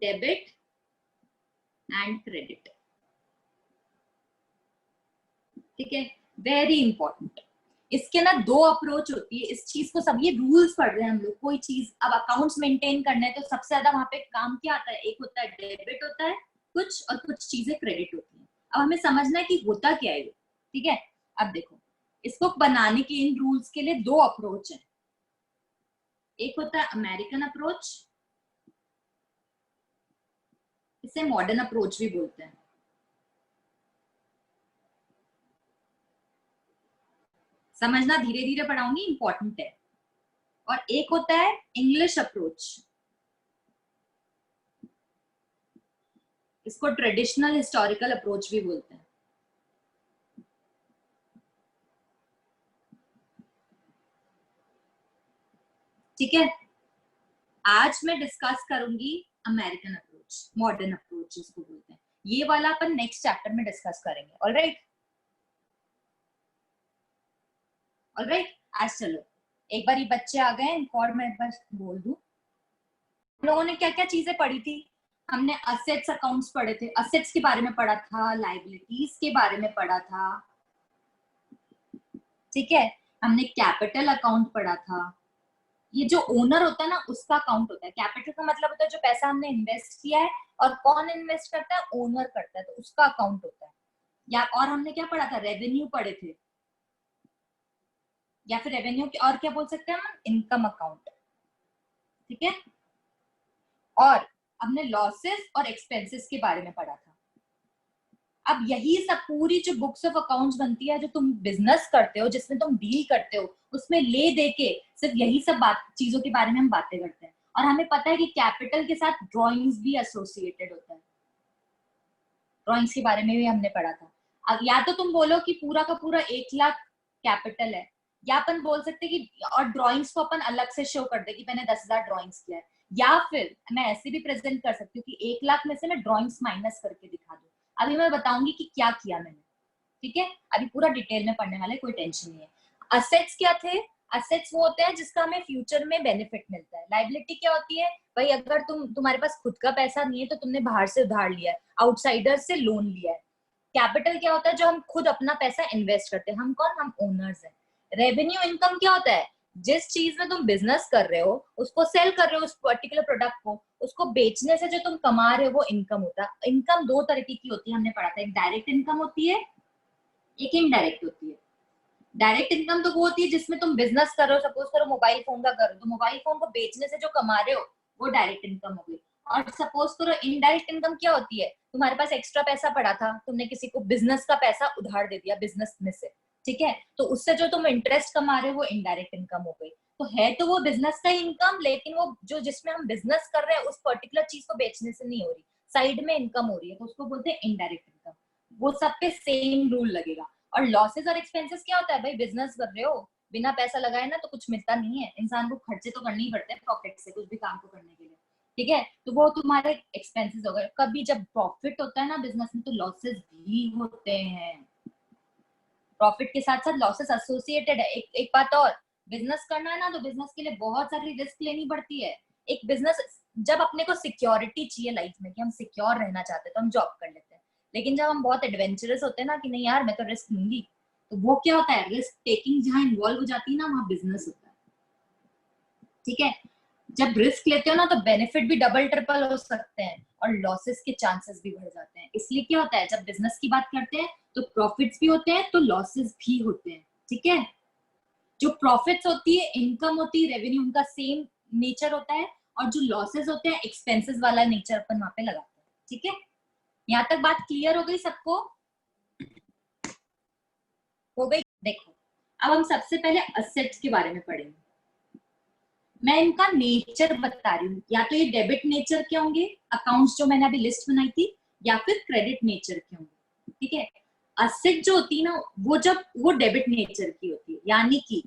Debit and credit. ठीक है, very important. इसके ना दो अप्रोच होती है, इस चीज को सब ये रूल्स पढ़ रहे हैं हम लोग। कोई चीज अब अकाउंट्स मेंटेन करना है तो सबसे ज्यादा वहां पे काम क्या आता है, एक होता है डेबिट होता है कुछ, और कुछ चीजें क्रेडिट होती है। अब हमें समझना है कि होता क्या है ये। ठीक है, अब देखो, इसको बनाने के इन रूल्स के लिए दो अप्रोच है। एक होता है अमेरिकन अप्रोच, इसे मॉडर्न अप्रोच भी बोलते हैं। समझना, धीरे धीरे पढ़ाऊंगी, इंपॉर्टेंट है। और एक होता है इंग्लिश अप्रोच, इसको ट्रेडिशनल हिस्टोरिकल अप्रोच भी बोलते हैं। ठीक है, आज मैं डिस्कस करूंगी अमेरिकन अप्रोच, मॉडर्न अप्रोच जिसको बोलते हैं। ये वाला अपन नेक्स्ट चैप्टर में डिस्कस करेंगे। Alright, alright. आज चलो एक बार ये बच्चे आ गए, इनको और मैं बस बोल दूं, लोगों ने क्या क्या चीजें पढ़ी थी। हमने असेट्स अकाउंट्स पढ़े थे, असेट्स के बारे में पढ़ा था, लाइबिलिटीज के बारे में पढ़ा था। ठीक है, हमने कैपिटल अकाउंट पढ़ा था। ये जो ओनर होता है ना उसका अकाउंट होता है। कैपिटल का मतलब होता है जो पैसा हमने इन्वेस्ट किया है, और कौन इन्वेस्ट करता है, ओनर करता है, तो उसका अकाउंट होता है। या और हमने क्या पढ़ा था, रेवेन्यू पढ़े थे, या फिर रेवेन्यू के और क्या बोल सकते हैं हम, इनकम अकाउंट। ठीक है, और हमने लॉसेस और एक्सपेंसेस के बारे में पढ़ा था। अब यही सब पूरी जो बुक्स ऑफ अकाउंट्स बनती है, जो तुम बिजनेस करते हो, जिसमें तुम डील करते हो, उसमें ले दे के सिर्फ यही सब बात चीजों के बारे में हम बातें करते हैं। और हमें पता है कि कैपिटल के साथ ड्रॉइंग्स भी एसोसिएटेड होता है। ड्रॉइंग्स के बारे में भी हमने पढ़ा था। अब या तो तुम बोलो कि पूरा का पूरा 1 लाख कैपिटल है, या अपन बोल सकते कि और ड्रॉइंग्स को अपन अलग से शो कर दे कि मैंने 10,000 ड्रॉइंग्स किया है। या फिर मैं ऐसे भी प्रेजेंट कर सकती हूँ कि 1 लाख में से मैं ड्रॉइंग्स माइनस करके दिखा दूं। अभी मैं बताऊंगी कि क्या किया मैंने। ठीक है, अभी पूरा डिटेल में पढ़ने वाला है, कोई टेंशन नहीं है। असेट्स क्या थे, असेट्स वो होते हैं जिसका हमें फ्यूचर में बेनिफिट मिलता है। लाइबिलिटी क्या होती है, भाई अगर तुम्हारे पास खुद का पैसा नहीं है तो तुमने बाहर से उधार लिया है, आउटसाइडर से लोन लिया है। कैपिटल क्या होता है, जो हम खुद अपना पैसा इन्वेस्ट करते हैं। हम कौन, हम ओनर्स हैं। रेवेन्यू इनकम क्या होता है, जिस चीज में तुम बिजनेस कर रहे हो, उसको सेल कर रहे हो, उस पर्टिकुलर प्रोडक्ट को, उसको बेचने से जो तुम कमा रहे हो वो इनकम होता है। इनकम दो तरीके की होती है, हमने पढ़ा था, एक डायरेक्ट इनकम होती है, एक इनडायरेक्ट होती है। डायरेक्ट इनकम तो वो होती है जिसमें तुम बिजनेस कर रहे हो, सपोज करो मोबाइल फोन का कर रहे हो, तो मोबाइल फोन को बेचने से जो कमा रहे हो वो डायरेक्ट इनकम हो गई। और सपोज करो इनडायरेक्ट इनकम क्या होती है, तुम्हारे पास एक्स्ट्रा पैसा पड़ा था, तुमने किसी को बिजनेस का पैसा उधार दे दिया बिजनेस में से, ठीक है, तो उससे जो तुम इंटरेस्ट कमा रहे हो वो इनडायरेक्ट इनकम हो गई। तो है तो वो बिजनेस का इनकम, लेकिन वो जो जिसमें हम बिजनेस कर रहे हैं उस पर्टिकुलर चीज को बेचने से नहीं हो रही, साइड में इनकम हो रही है, तो उसको बोलते हैं इनडायरेक्ट इनकम। वो सब पे सेम रूल लगेगा। और लॉसेस और एक्सपेंसेस क्या होता है, भाई बिजनेस कर रहे हो, बिना पैसा लगाए ना तो कुछ मिलता नहीं है, इंसान को खर्चे तो करने ही पड़ते हैं पॉकेट से कुछ भी काम को करने के लिए। ठीक है, तो वो तुम्हारे एक्सपेंसेस हो गए। कभी जब प्रॉफिट होता है ना बिजनेस में तो लॉसेस भी होते हैं। प्रॉफिट के साथ साथ लॉसेस एसोसिएटेड है। एक बात और, बिजनेस करना है ना तो बिजनेस के लिए बहुत सारी रिस्क लेनी पड़ती है। एक बिजनेस, जब अपने को सिक्योरिटी चाहिए लाइफ में कि हम सिक्योर रहना चाहते हैं तो हम जॉब कर लेते हैं। लेकिन जब हम बहुत एडवेंचरस होते हैं ना कि नहीं यार मैं तो रिस्क लूंगी, तो वो क्या होता है, रिस्क टेकिंग जहां इन्वॉल्व हो जाती है ना वहां बिजनेस होता है। ठीक है, जब रिस्क लेते हो ना तो बेनिफिट भी डबल ट्रिपल हो सकते हैं और लॉसेस के चांसेस भी बढ़ जाते हैं। इसलिए क्या होता है, जब बिजनेस की बात करते हैं तो प्रॉफिट्स भी होते हैं तो लॉसेस भी होते हैं। ठीक है, जो प्रॉफिट्स होती है, इनकम होती है, रेवेन्यू, उनका सेम नेचर होता है, और जो लॉसेस होते हैं एक्सपेंसेस वाला नेचर अपन वहां पे लगाते हैं। ठीक है, यहाँ तक बात क्लियर हो गई सबको, हो गई। देखो अब हम सबसे पहले असेट्स के बारे में पढ़ेंगे। मैं इनका नेचर बता रही हूँ, या तो ये डेबिट नेचर के होंगे अकाउंट्स जो मैंने अभी लिस्ट बनाई थी, या फिर क्रेडिट नेचर के होंगे। ठीक है, असेट जो होती है ना वो जब वो डेबिट नेचर की होती है, यानी कि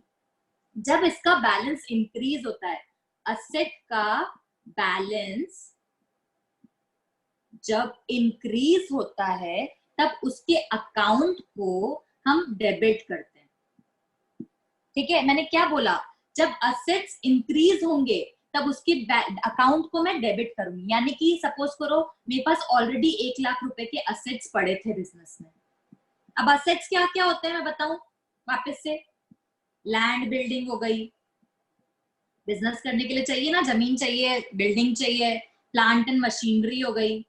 जब इसका बैलेंस इंक्रीज होता है, असेट का बैलेंस जब इंक्रीज होता है तब उसके अकाउंट को हम डेबिट करते हैं। ठीक है, मैंने क्या बोला, जब असेट्स इंक्रीज होंगे तब उसके अकाउंट को मैं डेबिट करूंगी। यानी कि सपोज करो मेरे पास ऑलरेडी 1 लाख रुपए के असेट्स पड़े थे बिजनेस में। अब असेट्स क्या क्या होते हैं मैं बताऊं वापस से। लैंड बिल्डिंग हो गई, बिजनेस करने के लिए चाहिए ना, जमीन चाहिए, बिल्डिंग चाहिए, प्लांट एंड मशीनरी हो गई।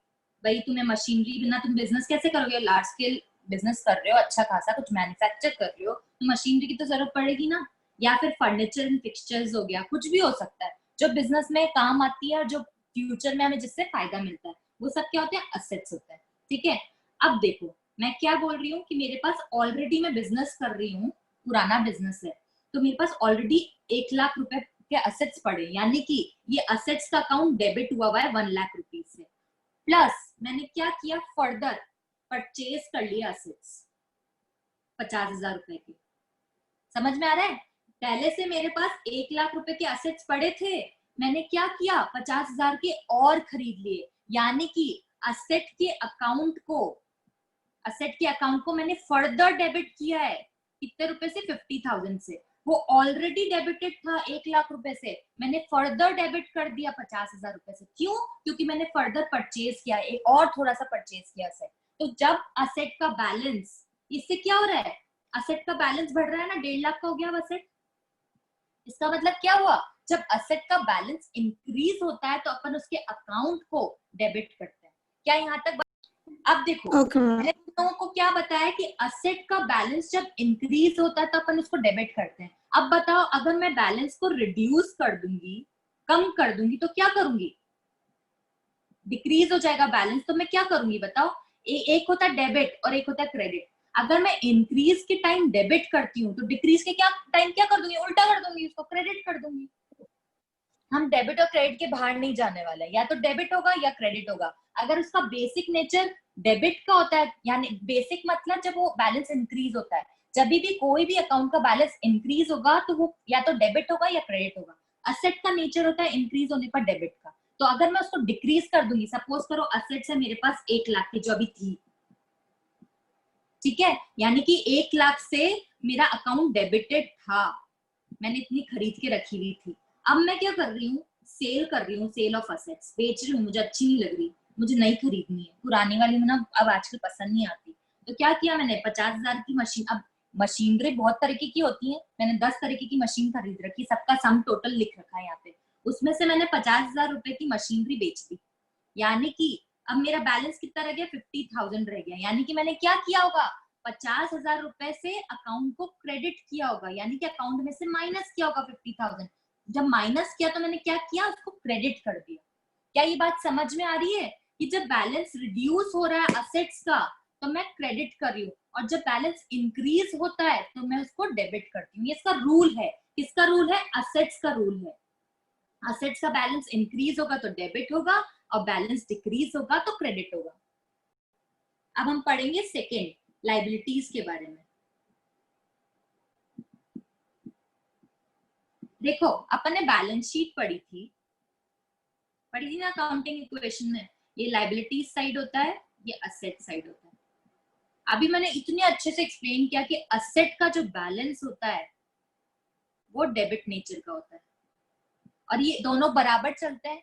भाई तुम्हें मशीनरी बिना तुम बिजनेस कैसे करोगे? लार्ज स्केल बिजनेस कर रहे हो, अच्छा खासा कुछ मैन्युफैक्चर कर रहे हो, तो मशीनरी की तो जरूरत पड़ेगी ना। या फिर फर्नीचर एंड फिक्सचर्स हो गया, कुछ भी हो सकता है जो बिजनेस में काम आती है और जो फ्यूचर में हमें जिससे फायदा मिलता है, वो सब क्या होते हैं? असेट्स होते हैं। ठीक है, अब देखो मैं क्या बोल रही हूँ कि मेरे पास ऑलरेडी मैं बिजनेस कर रही हूँ, पुराना बिजनेस है, तो मेरे पास ऑलरेडी 1 लाख रुपए के असेट्स पड़े, यानी कि ये असेट्स का अकाउंट डेबिट हुआ है 1 लाख रुपीज से। प्लस मैंने क्या किया, फर्दर परचेज कर लिया असेट्स 50,000 रुपए के। समझ में आ रहा है? पहले से मेरे पास 1 लाख रुपए के असेट्स पड़े थे, मैंने क्या किया, 50,000 के और खरीद लिए। यानी कि असेट के अकाउंट को मैंने फर्दर डेबिट किया है। कितने रुपए से? 50,000 से। वो ऑलरेडी डेबिटेड था 1 लाख रुपए से, मैंने फर्दर डेबिट कर दिया 50,000 रुपए से। क्यों? क्योंकि मैंने फर्दर परचेज किया, एक और थोड़ा सा परचेज किया असेट। तो जब असेट का बैलेंस, इससे क्या हो रहा है, असेट का बैलेंस बढ़ रहा है ना, 1.5 लाख का हो गया असेट। इसका मतलब क्या हुआ, जब असेट का बैलेंस इंक्रीज होता है तो अपन उसके अकाउंट को डेबिट करते हैं। क्या यहाँ तक? अब देखो मैंने तुम लोगों को क्या बताया कि असेट का बैलेंस जब इंक्रीज होता है तो अपन उसको डेबिट करते हैं। अब बताओ अगर मैं बैलेंस को रिड्यूस कर दूंगी, कम कर दूंगी, तो क्या करूंगी? डिक्रीज हो जाएगा बैलेंस, तो मैं क्या करूंगी बताओ? एक होता है डेबिट और एक होता है क्रेडिट। अगर मैं इंक्रीज के टाइम डेबिट करती हूँ तो डिक्रीज के टाइम क्या कर दूंगी? उल्टा कर दूंगी, उसको क्रेडिट कर दूंगी। हम डेबिट और क्रेडिट के बाहर नहीं जाने वाले, या तो डेबिट होगा या क्रेडिट होगा। अगर उसका बेसिक नेचर डेबिट का होता है, यानी बेसिक मतलब जब वो बैलेंस इंक्रीज होता है, जब भी कोई भी अकाउंट का बैलेंस इंक्रीज होगा तो वो या तो डेबिट होगा या क्रेडिट होगा। असेट का नेचर होता है इंक्रीज होने पर डेबिट का। तो अगर मैं उसको डिक्रीज कर दूंगी, सपोज करो असेट्स है मेरे पास 1 लाख की जो अभी थी, ठीक है, यानी कि 1 लाख से मेरा अकाउंट डेबिटेड था, मैंने इतनी खरीद के रखी हुई थी। अब मैं क्या कर रही हूँ, सेल कर रही हूँ, सेल ऑफ असेट्स, बेच रही हूँ, मुझे अच्छी नहीं लग रही, मुझे नई खरीदनी है, पुरानी वाली ना अब आजकल पसंद नहीं आती। तो क्या किया मैंने, 50,000 की मशीन, अब मशीनरी बहुत तरीके की होती है, मैंने 10 तरीके की मशीन खरीद रखी, सबका सम टोटल लिख रखा है यहाँ पे, उसमें से मैंने 50,000 रुपए की मशीनरी बेच दी। यानी कि अब मेरा बैलेंस कितना रह गया, 50,000 रह गया। यानी कि मैंने क्या किया होगा, 50,000 रुपए से अकाउंट को क्रेडिट किया होगा, यानी कि अकाउंट में से माइनस किया होगा 50,000। जब माइनस किया तो मैंने क्या किया, उसको क्रेडिट कर दिया। क्या ये बात समझ में आ रही है कि जब बैलेंस रिड्यूस हो रहा है असेट्स का तो मैं क्रेडिट कर रही हूँ, और जब बैलेंस इंक्रीज होता है तो मैं उसको डेबिट करती हूँ। ये इसका रूल है। किसका रूल है? असेट्स का रूल है। असेट्स का बैलेंस इंक्रीज होगा तो डेबिट होगा, और बैलेंस डिक्रीज होगा तो क्रेडिट होगा। अब हम पढ़ेंगे सेकेंड, लाइबिलिटीज के बारे में। देखो अपन ने बैलेंस शीट पढ़ी थी ना अकाउंटिंग इक्वेशन में, ये लाइबिलिटीज साइड होता है, ये असेट साइड होता है। अभी मैंने इतने अच्छे से एक्सप्लेन किया कि असेट का जो बैलेंस होता है वो डेबिट नेचर का होता है, और ये दोनों बराबर चलते हैं।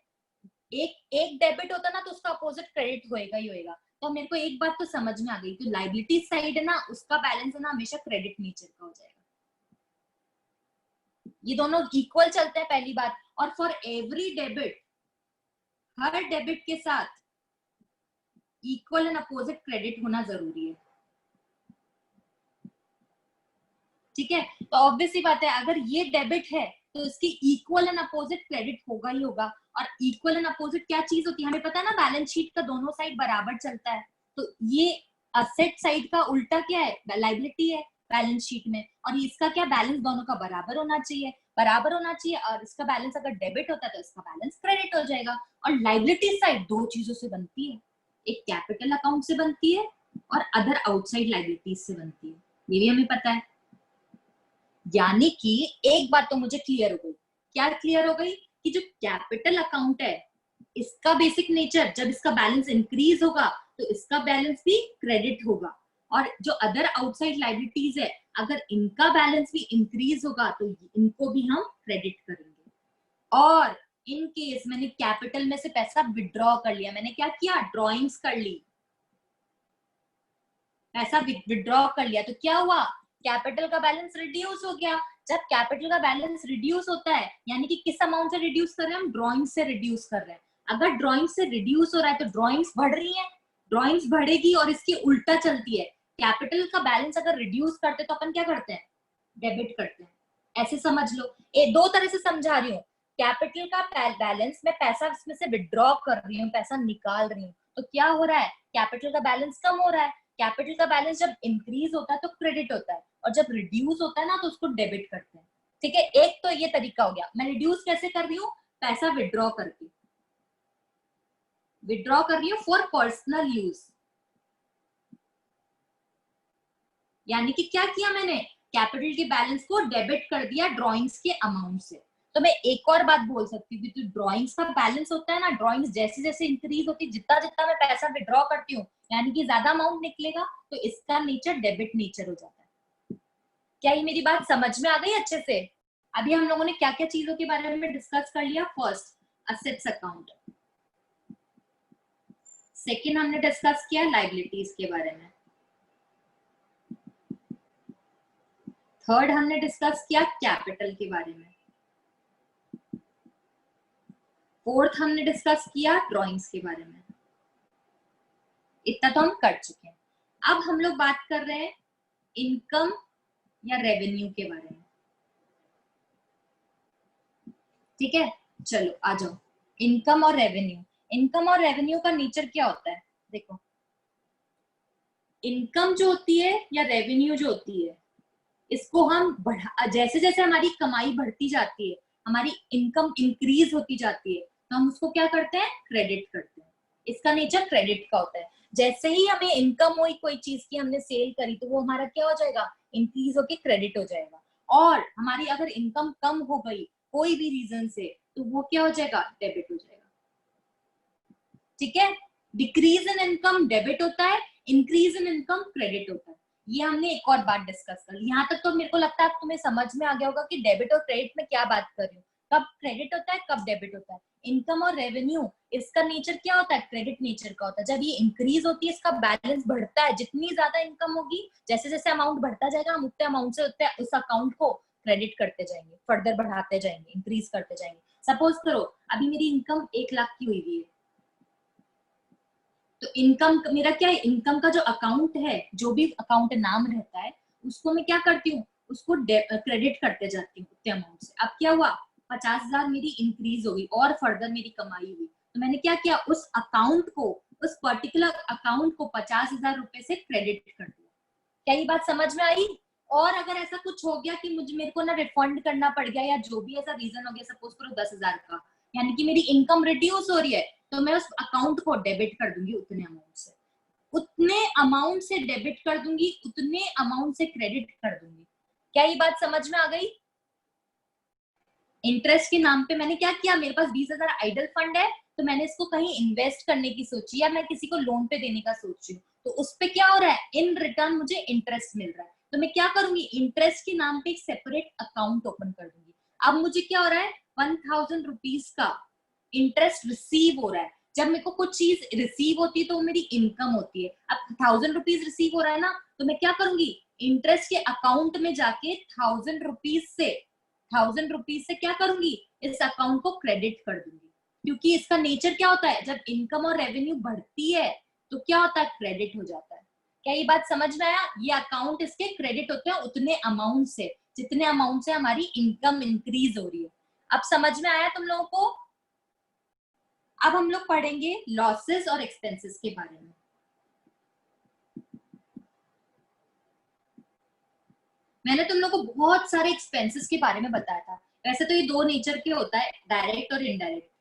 एक डेबिट होता ना तो उसका अपोजिट क्रेडिट होएगा ही होएगा। तो मेरे को एक बात तो समझ में आ गई, तो लाइबिलिटी साइड है ना, उसका बैलेंस है ना हमेशा क्रेडिट नेचर का हो जाएगा। ये दोनों इक्वल चलते हैं, पहली बात। और for every debit, her debit के साथ इक्वल एंड अपोजिट क्रेडिट होना जरूरी है। ठीक है, तो ऑब्वियसली बात है अगर ये डेबिट है तो इसकी इक्वल एंड अपोजिट क्रेडिट होगा ही होगा। और इक्वल एंड अपोजिट क्या चीज होती है हमें पता है ना, बैलेंस शीट का दोनों साइड बराबर चलता है। तो ये असेट साइड का उल्टा क्या है, लाइबिलिटी है बैलेंस शीट में, और इसका क्या, बैलेंस दोनों का बराबर होना चाहिए, बराबर होना चाहिए। और इसका बैलेंस अगर डेबिट होता है तो इसका बैलेंस क्रेडिट हो जाएगा। और लाइबिलिटी साइड दो चीजों से बनती है, एक कैपिटल अकाउंट से बनती है और अदर आउटसाइड लाइबिलिटीज से बनती है, ये भी हमें पता है। यानी कि एक बात तो मुझे क्लियर हो गई, क्या क्लियर हो गई, कि जो कैपिटल अकाउंट है इसका बेसिक नेचर, जब इसका बैलेंस इंक्रीज होगा तो इसका बैलेंस भी क्रेडिट होगा, और जो अदर आउटसाइड लाइबिलिटीज है अगर इनका बैलेंस भी इंक्रीज होगा तो इनको भी हम क्रेडिट करेंगे। और इन केस मैंने कैपिटल में से पैसा विड्रॉ कर लिया, मैंने क्या किया, ड्रॉइंग्स कर ली, पैसा विड्रॉ कर लिया, तो क्या हुआ, कैपिटल का बैलेंस रिड्यूस हो गया। जब कैपिटल का बैलेंस रिड्यूस होता है, यानी कि किस अमाउंट से रिड्यूस कर रहे हैं हम, ड्रॉइंग से रिड्यूस कर रहे हैं। अगर ड्रॉइंग से रिड्यूस हो रहा है तो ड्रॉइंग्स बढ़ रही है, ड्रॉइंग्स बढ़ेगी और इसकी उल्टा चलती है। कैपिटल का बैलेंस अगर रिड्यूस करते तो अपन क्या करते हैं, डेबिट करते हैं। ऐसे समझ लो, दो तरह से समझा रही हूँ। कैपिटल का बैलेंस में पैसा इसमें से विड्रॉ कर रही हूँ, पैसा निकाल रही हूँ, तो क्या हो रहा है, कैपिटल का बैलेंस कम हो रहा है। कैपिटल का बैलेंस जब इंक्रीज होता है तो क्रेडिट होता है, और जब रिड्यूस होता है ना तो उसको डेबिट करते हैं। ठीक है, एक तो ये तरीका हो गया। मैं रिड्यूस कैसे कर रही हूँ, पैसा विड्रॉ करके, विड्रॉ कर रही हूँ फॉर पर्सनल यूज। यानी कि क्या किया मैंने, कैपिटल के बैलेंस को डेबिट कर दिया ड्रॉइंग्स के अमाउंट से। तो मैं एक और बात बोल सकती हूँ कि जो ड्रॉइंग्स का बैलेंस होता है ना, ड्रॉइंग्स जैसे जैसे इंक्रीज होती है, जितना जितना मैं पैसा विड्रॉ करती हूँ, यानी कि ज्यादा अमाउंट निकलेगा, तो इसका नेचर डेबिट नेचर हो जाता है। क्या ये मेरी बात समझ में आ गई अच्छे से? अभी हम लोगों ने क्या क्या चीजों के बारे में डिस्कस कर लिया। First, assets account. सेकेंड, हमने डिस्कस किया लाइबिलिटीज के बारे में। थर्ड, हमने डिस्कस किया कैपिटल के बारे में। फोर्थ, हमने डिस्कस किया ड्राइंग्स के बारे में। इतना तो हम कर चुके हैं। अब हम लोग बात कर रहे हैं इनकम या रेवेन्यू के बारे में। ठीक है, चलो आ जाओ। इनकम और रेवेन्यू, इनकम और रेवेन्यू का नेचर क्या होता है, देखो। इनकम जो होती है या रेवेन्यू जो होती है, इसको हम बढ़ा, जैसे जैसे हमारी कमाई बढ़ती जाती है, हमारी इनकम इंक्रीज होती जाती है, तो हम उसको क्या करते हैं, क्रेडिट करते हैं। इसका नेचर क्रेडिट का होता है। जैसे ही हमें इनकम हुई कोई चीज की, हमने सेल करी, तो वो हमारा क्या हो जाएगा, इंक्रीज होके क्रेडिट हो जाएगा। और हमारी अगर इनकम कम हो गई कोई भी रीजन से, तो वो क्या हो जाएगा, डेबिट हो जाएगा। ठीक है, डिक्रीज इन इनकम डेबिट होता है, इंक्रीज इन इनकम क्रेडिट होता है। ये हमने एक और बात डिस्कस कर ली। यहाँ तक तो मेरे को लगता है तुम्हें समझ में आ गया होगा कि डेबिट और क्रेडिट में क्या बात कर रही हूँ, कब क्रेडिट होता है कब डेबिट होता है। इनकम और रेवेन्यू, इसका नेचर क्या होता है, क्रेडिट नेचर का होता है। जब ये इंक्रीज होती है, इसका बैलेंस बढ़ता है, जितनी ज्यादा इनकम होगी, जैसे जैसे अमाउंट बढ़ता जाएगा, हम उतने अमाउंट से उतने उस अकाउंट को क्रेडिट करते जाएंगे, फर्दर बढ़ाते जाएंगे, इंक्रीज करते जाएंगे। सपोज करो अभी मेरी इनकम 1 लाख की हुई है, तो इनकम मेरा क्या है, इनकम का जो अकाउंट है, जो भी अकाउंट नाम रहता है, उसको मैं क्या करती हूँ, उसको क्रेडिट करते जाती हूँ उतने अमाउंट से। अब क्या हुआ, 50,000 मेरी इंक्रीज होगी और फर्दर मेरी कमाई हुई, तो मैंने क्या किया, उस अकाउंट को, उस पर्टिकुलर अकाउंट को 50,000 रुपए से क्रेडिट कर दिया। क्या ये बात समझ में आई? और अगर ऐसा कुछ हो गया कि मुझे, मेरे को ना रिफंड करना पड़ गया, या जो भी ऐसा रीजन हो गया, सपोज करो 10,000 का, यानी कि मेरी इनकम रिड्यूस हो रही है, तो मैं उस अकाउंट को डेबिट कर दूंगी उतने अमाउंट से, उतने अमाउंट से डेबिट कर दूंगी, उतने अमाउंट से क्रेडिट कर दूंगी। क्या ये बात समझ में आ गई? इंटरेस्ट के नाम पे मैंने क्या किया, मेरे पास 20,000 आइडल फंड है, तो मैंने इसको कहीं इन्वेस्ट करने की सोची, या मैं किसी को लोन पे देने का सोच रही हूँ, तो उस पे क्या हो रहा है, इन रिटर्न मुझे इंटरेस्ट मिल रहा है, तो मैं क्या करूंगी, इंटरेस्ट के नाम पे एक सेपरेट अकाउंट ओपन कर दूंगी। अब मुझे क्या हो रहा है, 1,000 रुपीज का इंटरेस्ट रिसीव हो रहा है। जब मेरे को कुछ चीज रिसीव होती है तो वो मेरी इनकम होती है। अब 1,000 रुपीज रिसीव हो रहा है ना, तो मैं क्या करूंगी, इंटरेस्ट के अकाउंट में जाके 1,000 रुपीज से क्या करूंगी, इस अकाउंट को क्रेडिट कर दूंगी। क्योंकि इसका नेचर क्या होता है, जब इनकम और रेवेन्यू बढ़ती है तो क्या होता है, क्रेडिट हो जाता है। क्या ये बात समझ में आया? ये अकाउंट इसके क्रेडिट होते हैं उतने अमाउंट से, जितने अमाउंट से हमारी इनकम इंक्रीज हो रही है। अब समझ में आया तुम लोगों को? अब हम लोग पढ़ेंगे लॉसेस और एक्सपेंसेस के बारे में। मैंने तुम लोग को बहुत सारे एक्सपेंसेस के बारे में बताया था। वैसे तो ये दो नेचर के होता है, डायरेक्ट और इनडायरेक्ट।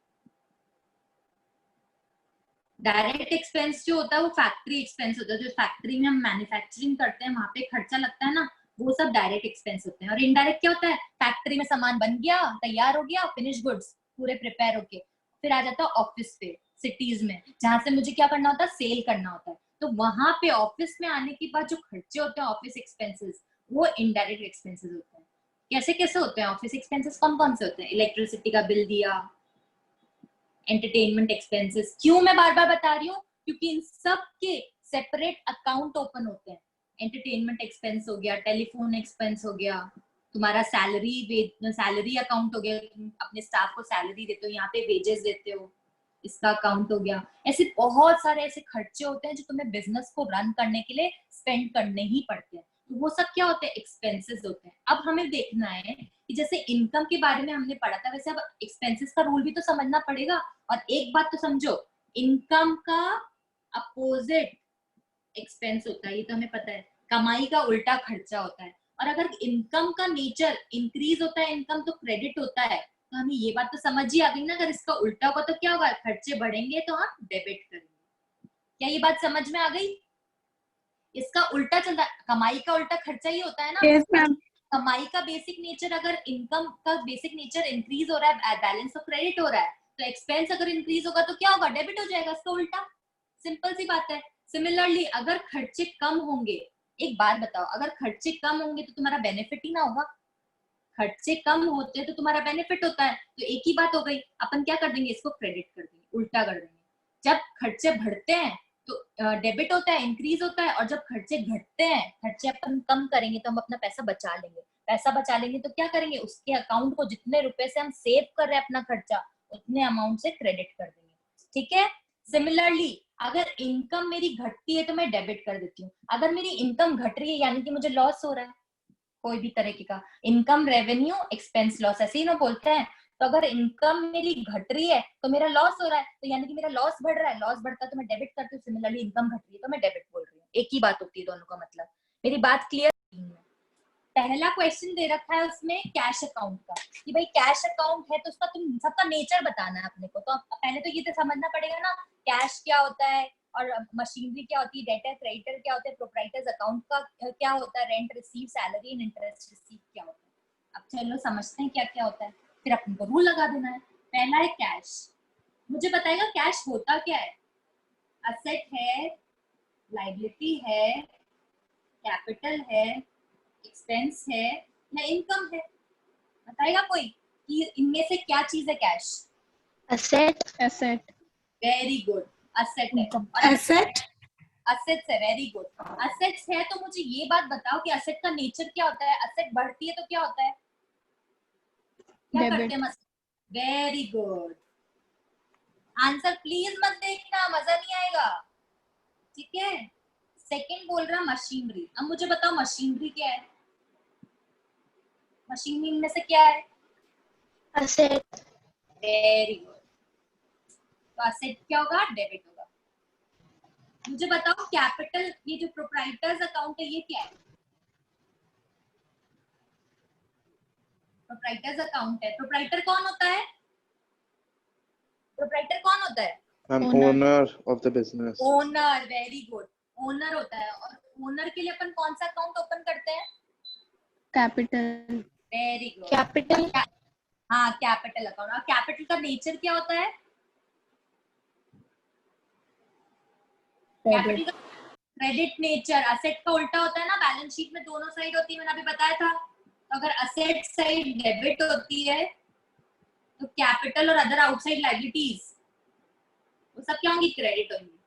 डायरेक्ट एक्सपेंस जो होता है वो फैक्ट्री एक्सपेंस होता है, जो फैक्ट्री में हम मैन्युफैक्चरिंग करते हैं, वहां पे खर्चा लगता है ना, वो सब डायरेक्ट एक्सपेंस होते हैं। और इनडायरेक्ट क्या होता है, फैक्ट्री में सामान बन गया, तैयार हो गया, फिनिश गुड्स पूरे प्रिपेयर होके फिर आ जाता है ऑफिस पे, सिटीज में, जहां से मुझे क्या करना होता है, सेल करना होता है। तो वहां पे ऑफिस में आने के बाद जो खर्चे होते हैं, ऑफिस एक्सपेंसेस, वो इनडायरेक्ट एक्सपेंसेस होते हैं। कैसे कैसे होते हैं ऑफिस एक्सपेंसेस, कौन कौन से होते हैं, इलेक्ट्रिसिटी का बिल दिया, एंटरटेनमेंट एक्सपेंसेस। क्यों मैं बार बार बता रही हूँ? क्योंकि इन सब के सेपरेट अकाउंट ओपन होते हैं। एंटरटेनमेंट एक्सपेंस हो गया, टेलीफोन एक्सपेंस हो गया, तुम्हारा सैलरी अकाउंट हो गया, तुम अपने स्टाफ को सैलरी देते हो, यहाँ पे वेजेस देते हो, इसका अकाउंट हो गया। ऐसे बहुत सारे ऐसे खर्चे होते हैं जो तुम्हें बिजनेस को रन करने के लिए स्पेंड करने ही पड़ते हैं। तो वो सब क्या होते हैं? एक्सपेंसेस होते हैं। अब हमें देखना है कि जैसे इनकम के बारे में हमने पढ़ा था, वैसे अब एक्सपेंसेस का रूल भी तो समझना पड़ेगा। और एक बात तो समझो, इनकम का अपोजिट एक्सपेंस होता है, ये तो हमें पता है। कमाई का उल्टा खर्चा होता है। और अगर इनकम का नेचर इंक्रीज होता है इनकम, तो क्रेडिट होता है। तो हमें ये बात तो समझ ही आ गई ना, अगर इसका उल्टा होगा तो क्या होगा? खर्चे बढ़ेंगे तो हम डेबिट करेंगे। क्या ये बात समझ में आ गई? इसका उल्टा चलता है, कमाई का उल्टा खर्चा ही होता है ना। Yes ma'am. कमाई का बेसिक नेचर, अगर इनकम का बेसिक नेचर इंक्रीज हो रहा है, बैलेंस ऑफ क्रेडिट हो रहा है, तो एक्सपेंस अगर इंक्रीज होगा तो क्या होगा? डेबिट हो जाएगा, इसका उल्टा। सिंपल सी बात है। सिमिलरली अगर खर्चे कम होंगे, एक बात बताओ, अगर खर्चे कम होंगे तो तुम्हारा बेनिफिट ही ना होगा। खर्चे कम होते हैं तो तुम्हारा बेनिफिट होता है। तो एक ही बात हो गई, अपन क्या कर देंगे? इसको क्रेडिट कर देंगे, उल्टा कर देंगे। जब खर्चे बढ़ते हैं तो डेबिट होता है, इंक्रीज होता है। और जब खर्चे घटते हैं, खर्चे अपन कम करेंगे तो हम अपना पैसा बचा लेंगे। पैसा बचा लेंगे तो क्या करेंगे? उसके अकाउंट को जितने रुपए से हम सेव कर रहे हैं अपना खर्चा, उतने अमाउंट से क्रेडिट कर देंगे। ठीक है। सिमिलरली अगर इनकम मेरी घटती है तो मैं डेबिट कर देती हूँ। अगर मेरी इनकम घट रही है यानी कि मुझे लॉस हो रहा है, कोई भी तरीके का इनकम, रेवेन्यू, एक्सपेंस, लॉस, ऐसे ही ना बोलते हैं। तो अगर इनकम मेरी घट रही है तो मेरा लॉस हो रहा है, तो यानी कि मेरा लॉस बढ़ रहा है। लॉस बढ़ता है तो मैं डेबिट करती हूँ। सिमिलरली इनकम घट रही है तो मैं डेबिट बोल रही हूँ। एक ही बात होती है दोनों का मतलब। मेरी बात क्लियर? पहला क्वेश्चन दे रखा है उसमें कैश अकाउंट का, कि भाई कैश अकाउंट है तो उसका तुम सबका नेचर बताना है अपने को। तो पहले तो ये तो समझना पड़ेगा ना, कैश क्या होता है, और मशीनरी क्या होती है, डेटर क्रेडिटर क्या होता है, प्रोप्राइटर्स अकाउंट का क्या होता है, rent receive, salary and interest receive क्या होता है। अब चलो समझते हैं क्या क्या होता है, फिर अपन को रूल लगा देना है। पहला है कैश। मुझे बताएगा कैश होता क्या है? असेट है, लाइबिलिटी है, कैपिटल है, एक्सपेंस है, या इनकम है? बताएगा कोई कि इनमें से क्या चीज है cash? Asset. Asset. Very good, asset है। और एसेट। असेट्स है, वेरी गुड। असेट्स है तो मुझे ये बात बताओ कि असेट का नेचर क्या होता है? असेट बढ़ती है तो क्या होता है? क्या करते हैं? Very good. आंसर प्लीज मत देखना, मजा नहीं आएगा। ठीक है। सेकंड बोल रहा मशीनरी। अब मुझे बताओ मशीनरी क्या है? मशीनरी में से क्या है? एसेट। Very good. तो असेट क्या होगा? डेबिट होगा। मुझे बताओ कैपिटल, ये जो प्रोप्राइटर्स अकाउंट है ये क्या है? प्रोप्राइटर्स अकाउंट है। प्रोप्राइटर कौन होता है? प्रोप्राइटर कौन होता है? Owner of the business. Owner, very good. Owner होता है। और ओनर के लिए अपन कौन सा अकाउंट ओपन करते हैं? कैपिटल। Very good. कैपिटल। हाँ, कैपिटल अकाउंट। और कैपिटल का नेचर क्या होता है? कैपिटल का क्रेडिट नेचर। असेट का उल्टा होता है ना, बैलेंस शीट में दोनों साइड होती है, मैंने अभी बताया था। तो अगर असेट साइड डेबिट होती है तो कैपिटल और अदर आउटसाइड लायबिलिटीज वो सब क्या होंगी? क्रेडिट होंगी।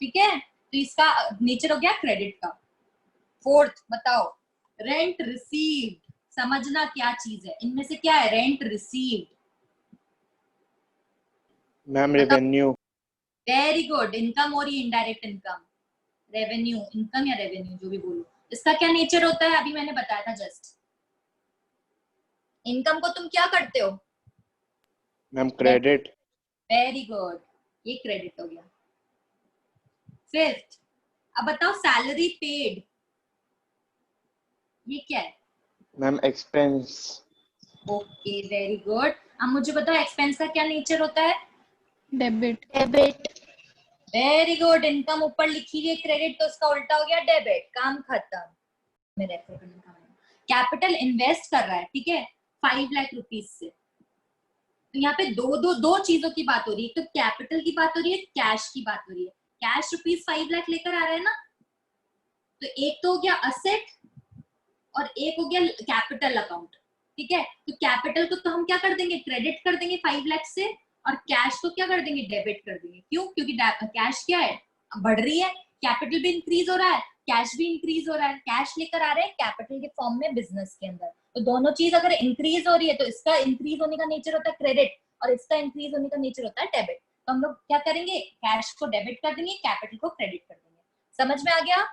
ठीक है। तो इसका नेचर हो गया क्रेडिट का। फोर्थ बताओ, रेंट रिसीव्ड। समझना क्या चीज है इनमें से, क्या है? Rent received. Ma'am revenue. Very good. Income और ये इनडायरेक्ट इनकम, रेवेन्यू, इनकम या रेवेन्यू जो भी बोलो। इसका क्या नेचर होता है? अभी मैंने बताया था जस्ट। इनकम को तुम क्या करते हो? Ma'am credit. वेरी गुड, ये क्रेडिट हो गया। फिफ्थ, अब बताओ सैलरी पेड, ये क्या है? Ma'am expense. Okay, very good. अब मुझे बताओ एक्सपेंस का क्या नेचर होता है? Debit. Debit. Very good. Income ऊपर लिखी हुई है क्रेडिट, तो उसका उल्टा हो गया डेबिट। काम खत्म। मैं रेफर करने का कैपिटल इन्वेस्ट कर रहा है, ठीक है, 5 लाख रुपीज से। तो यहाँ पे दो चीजों की बात हो रही है। तो कैपिटल की बात हो रही है, कैश की बात हो रही है। कैश रुपीज 5 लाख लेकर आ रहा है ना, तो एक तो हो गया असेट और एक हो गया कैपिटल अकाउंट। ठीक है। तो कैपिटल को तो हम क्या कर देंगे? क्रेडिट कर देंगे 5 लाख से। और कैश को क्या कर देंगे, डेबिट कर देंगे। क्यों? क्योंकि कैश क्या है, बढ़ रही है, कैपिटल भी इंक्रीज हो रहा है, कैश भी इंक्रीज हो रहा है, कैश लेकर आ रहे हैं कैपिटल के फॉर्म में बिजनेस के अंदर। तो दोनों चीज अगर इंक्रीज हो रही है तो इसका इंक्रीज होने का नेचर होता है क्रेडिट और इसका इंक्रीज होने का नेचर होता है डेबिट। तो हम लोग क्या करेंगे, कैश को डेबिट कर देंगे, कैपिटल को क्रेडिट कर देंगे। समझ में आ गया?